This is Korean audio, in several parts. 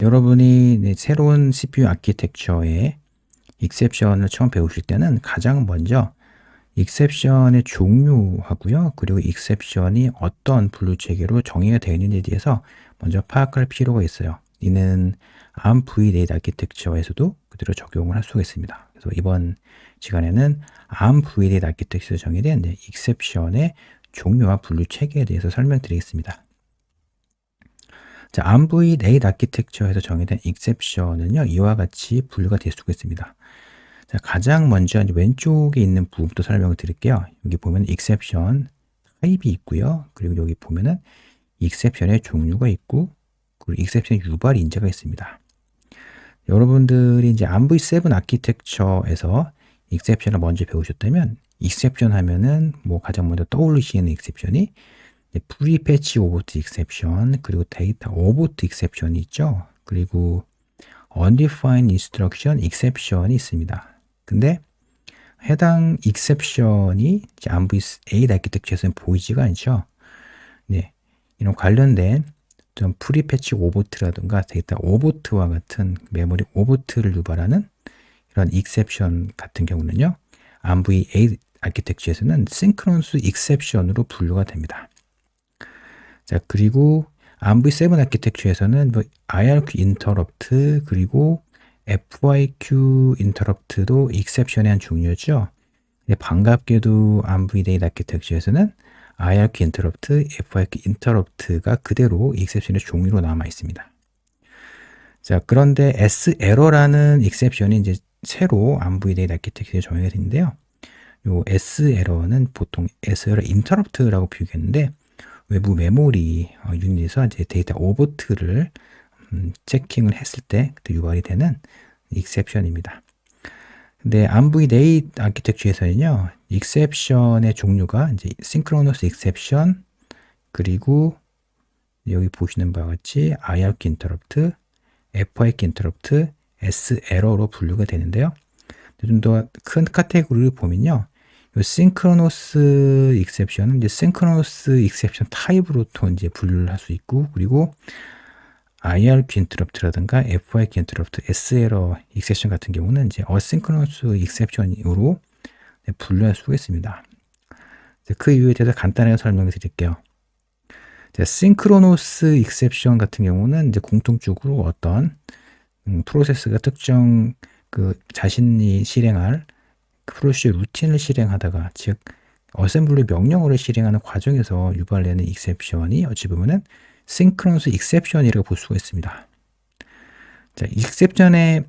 여러분이 새로운 CPU 아키텍처의 익셉션을 처음 배우실 때는 가장 먼저 익셉션의 종류하고요. 그리고 익셉션이 어떤 분류 체계로 정의가 되어 있는지에 대해서 먼저 파악할 필요가 있어요. 이는 ARM v8 아키텍처에서도 그대로 적용을 할 수가 있습니다. 그래서 이번 시간에는 ARM v8 아키텍처에서 정의된 익셉션의 종류와 분류 체계에 대해서 설명드리겠습니다. 자, ARM v8 아키텍처에서 정의된 익셉션은요, 이와 같이 분류가 될 수가 있습니다. 자, 가장 먼저 왼쪽에 있는 부분부터 설명을 드릴게요. 여기 보면 익셉션 타입이 있고요. 그리고 여기 보면은 익셉션의 종류가 있고, 그리고 익셉션 유발 인자가 있습니다. 여러분들이 이제 ARM v7 아키텍처에서 익셉션을 먼저 배우셨다면, 익셉션 하면은 가장 먼저 떠올리시는 익셉션이 프리패치 오버트 익셉션, 그리고 데이터 오버트 익셉션이 있죠. 그리고 undefined instruction exception이 있습니다. 근데 해당 익셉션이 ARM v8 아키텍처에서는 보이지가 않죠. 네, 이런 관련된 좀 프리패치 오버트라든가 데이터 오버트와 같은 메모리 오버트를 유발하는 이런 익셉션 같은 경우는요, ARM v8 아키텍처에서는 synchronous exception으로 분류가 됩니다. 자, 그리고 ARM v7 아키텍처에서는 IRQ 인터럽트 그리고 FYQ 인터럽트도 익셉션의 한 종류였죠. 반갑게도 ARM v8 아키텍처에서는 IRQ 인터럽트, FYQ 인터럽트가 그대로 익셉션의 종류로 남아 있습니다. 자, 그런데 S 에러라는 익셉션이 이제 새로 ARM v8 아키텍처에 적용이 되는데요. 요 S 에러는 보통 S 에러 인터럽트라고 표기했는데 외부 메모리 유닛에서 이제 데이터 오버트를 체킹을 했을 때 그때 유발이 되는 익셉션입니다. 근데 ARM v8 아키텍처에서는요, 익셉션의 종류가 이제 synchronous exception, 그리고 여기 보시는 바와 같이 IRQ interrupt, FYQ interrupt, S error로 분류가 되는데요. 좀 더 큰 카테고리를 보면요, 이 synchronous exception은 이제 synchronous exception 타입으로 또 이제 분류를 할 수 있고, 그리고 IRQ interrupt라든가 FYQ interrupt, S error exception 같은 경우는 이제 asynchronous exception으로 분류할 수가 있습니다. 그 이유에 대해서 간단하게 설명을 드릴게요. synchronous exception 같은 경우는 이제 공통적으로 어떤 프로세스가 특정 자신이 실행할 프로세스 루틴을 실행하다가, 즉 어셈블리 명령어를 실행하는 과정에서 유발되는 익셉션이 어찌 보면은 synchronous exception이라고 볼 수가 있습니다. 자, 익셉션의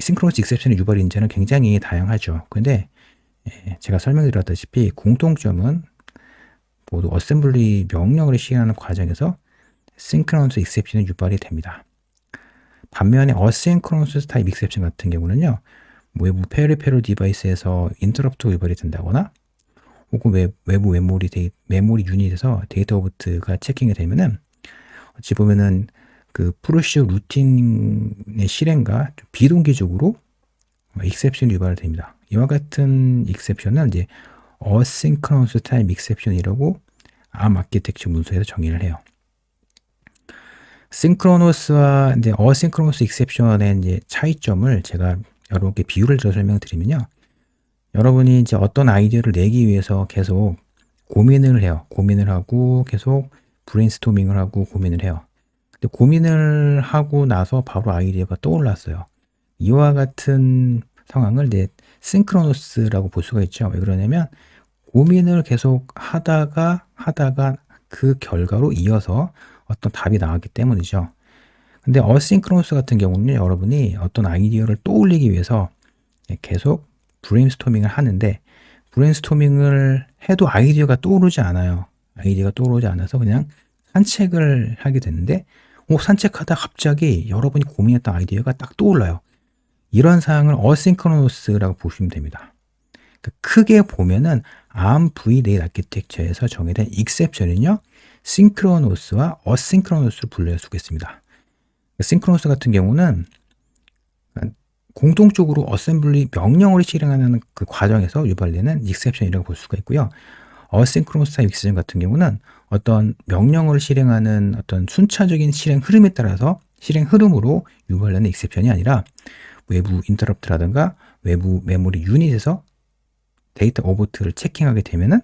synchronous exception의 유발 인자는 굉장히 다양하죠. 근데 제가 설명드렸다시피 공통점은 모두 어셈블리 명령어를 실행하는 과정에서 synchronous exception이 유발이 됩니다. 반면에 asynchronous 타입 익셉션 같은 경우는요, 외부 페리페럴 디바이스에서 인터럽트가 유발이 된다거나 혹은 외부 메모리 유닛에서 데이터 오버트가 체킹이 되면은 어찌 보면은 프로세스 루틴의 실행과 좀 비동기적으로 익셉션이 유발됩니다. 이와 같은 익셉션은 이제 asynchronous 타입 익셉션이라고 ARM 아키텍처 문서에서 정의를 해요. synchronous와 이제 asynchronous 익셉션의 이제 차이점을 제가 여러분께 비유를 들어 설명드리면요, 여러분이 이제 어떤 아이디어를 내기 위해서 계속 고민을 해요. 고민을 하고 계속 브레인스토밍을 하고 고민을 해요. 근데 고민을 하고 나서 바로 아이디어가 떠올랐어요. 이와 같은 상황을 이제 synchronous라고 볼 수가 있죠. 왜 그러냐면 고민을 계속 하다가 그 결과로 이어서 어떤 답이 나왔기 때문이죠. 근데 asynchronous 같은 경우는 여러분이 어떤 아이디어를 떠올리기 위해서 계속 브레인스토밍을 하는데, 브레인스토밍을 해도 아이디어가 떠오르지 않아요. 아이디어가 떠오르지 않아서 그냥 산책을 하게 되는데, 산책하다 갑자기 여러분이 고민했던 아이디어가 딱 떠올라요. 이런 상황을 asynchronous라고 보시면 됩니다. 크게 보면은 ARM v8 아키텍처에서 정의된 익셉션은요, synchronous와 asynchronous로 분류할 수가 있습니다. synchronous 같은 경우는 공통적으로 어셈블리 명령어를 실행하는 그 과정에서 유발되는 익셉션이라고 볼 수가 있고요. asynchronous 타입 익셉션 같은 경우는 어떤 명령어를 실행하는 어떤 순차적인 실행 흐름에 따라서 실행 흐름으로 유발되는 익셉션이 아니라 외부 인터럽트라든가 외부 메모리 유닛에서 데이터 오버트를 체킹하게 되면은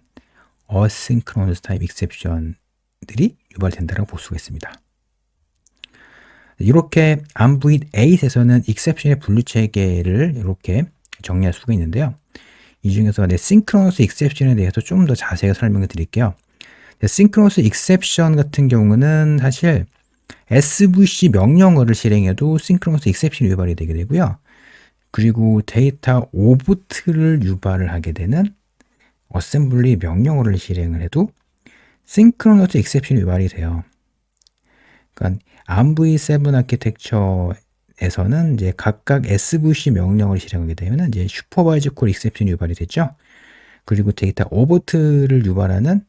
어싱크로너스 타입 익셉션들이 유발된다고 볼 수가 있습니다. 이렇게 AMV8에서는 익셉션의 분류 체계를 이렇게 정리할 수가 있는데요. 이 중에서 싱크로너스 익셉션에 대해서 좀 더 자세히 설명을 드릴게요. 싱크로너스 익셉션 같은 경우는 사실 SVC 명령어를 실행해도 싱크로너스 익셉션이 유발이 되게 되고요. 그리고 데이터 오버트를 유발을 하게 되는 어셈블리 명령어를 실행을 해도 싱크로너스 익셉션이 유발이 돼요. 그러니까 ARMv7 아키텍처에서는 이제 각각 SVC 명령어를 실행하게 되면 이제 슈퍼바이저 콜 익셉션이 유발이 됐죠. 그리고 데이터 오버트를 유발하는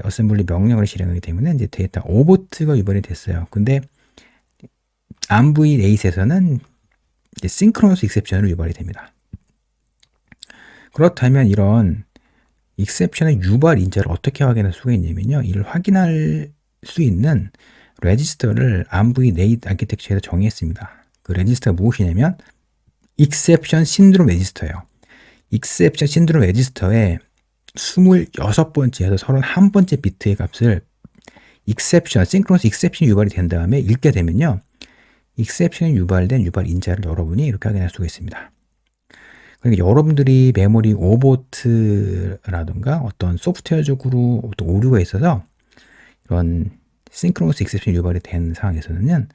어셈블리 명령어를 실행하게 되면 이제 데이터 오버트가 유발이 됐어요. 근데 ARMv8에서는 이제 싱크로너스 익셉션으로 유발이 됩니다. 그렇다면 이런 익셉션의 유발 인자를 어떻게 확인할 수가 있냐면요. 이를 확인할 수 있는 레지스터를 ARMv8 아키텍처에서 정의했습니다. 그 레지스터가 무엇이냐면 익셉션 신드롬 레지스터예요. 익셉션 신드롬 레지스터에 26번째에서 31번째 비트의 값을 익셉션, 싱크로너스 익셉션이 유발이 된 다음에 읽게 되면요. 익셉션이 유발된 유발 인자를 여러분이 이렇게 확인할 수가 있습니다. 그러니까 여러분들이 메모리 오버트라든가 어떤 소프트웨어적으로 어떤 오류가 있어서 이런 싱크로너스 익셉션이 유발이 된 상황에서는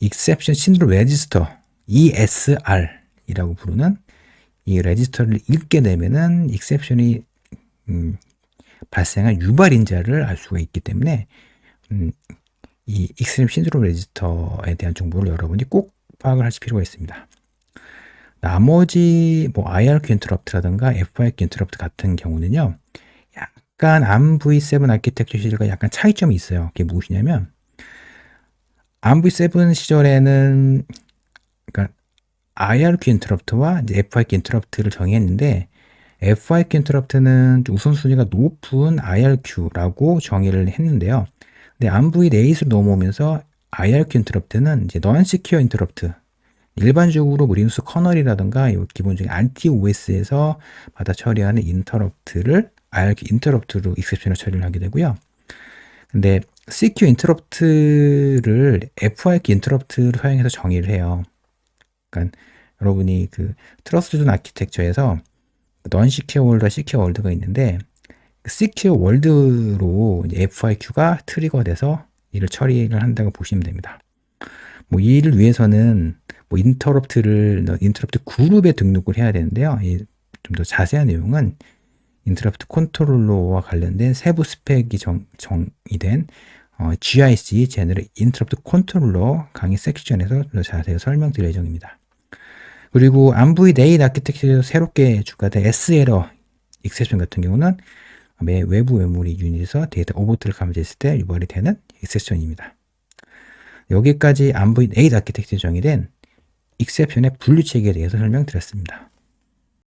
익셉션 신드롬 레지스터 ESR이라고 부르는 이 레지스터를 읽게 되면은 익셉션이 발생한 유발 인자를 알 수가 있기 때문에 이 익셉션 신드롬 레지스터에 대한 정보를 여러분이 꼭 파악을 하실 필요가 있습니다. 나머지 IRQ 인터럽트라든가 FIQ 인터럽트 같은 경우는요. 약간 ARMv7 아키텍처 시절과 약간 차이점이 있어요. 그게 무엇이냐면 ARMv7 시절에는 그러니까 IRQ 인터럽트와 이제 FIQ 인터럽트를 정의했는데 FIQ 인터럽트는 우선순위가 높은 IRQ라고 정의를 했는데요. 근데 ARMv8으로 넘어오면서 IRQ 인터럽트는 이제 non-secure 인터럽트, 일반적으로 리눅스 커널이라든가 기본적인 RTOS에서 받아 처리하는 인터럽트를 IRQ 인터럽트로 익셉션을 처리를 하게 되고요. 근데 secure 인터럽트를 FIQ 인터럽트로 사용해서 정의를 해요. 그러니까 여러분이 그 트러스트존 아키텍처에서 non-secure 월드와 secure 월드가 있는데 secure 월드로 FIQ가 트리거 돼서 이를 처리를 한다고 보시면 됩니다. 이 일을 위해서는 인터럽트 그룹에 등록을 해야 되는데요. 좀 더 자세한 내용은 인터럽트 컨트롤러와 관련된 세부 스펙이 정의된 GIC 제너럴 인터럽트 컨트롤러 강의 섹션에서 더 자세히 설명드릴 예정입니다. 그리고 ARMv8 아키텍처에서 새롭게 추가된 S에러 익셉션 같은 경우는 외부 메모리 유닛에서 데이터 오버트를 감지했을 때 유발이 되는 익셉션입니다. 여기까지 ARMv8 아키텍처에 정의된 익셉션의 분류 체계에 대해서 설명드렸습니다.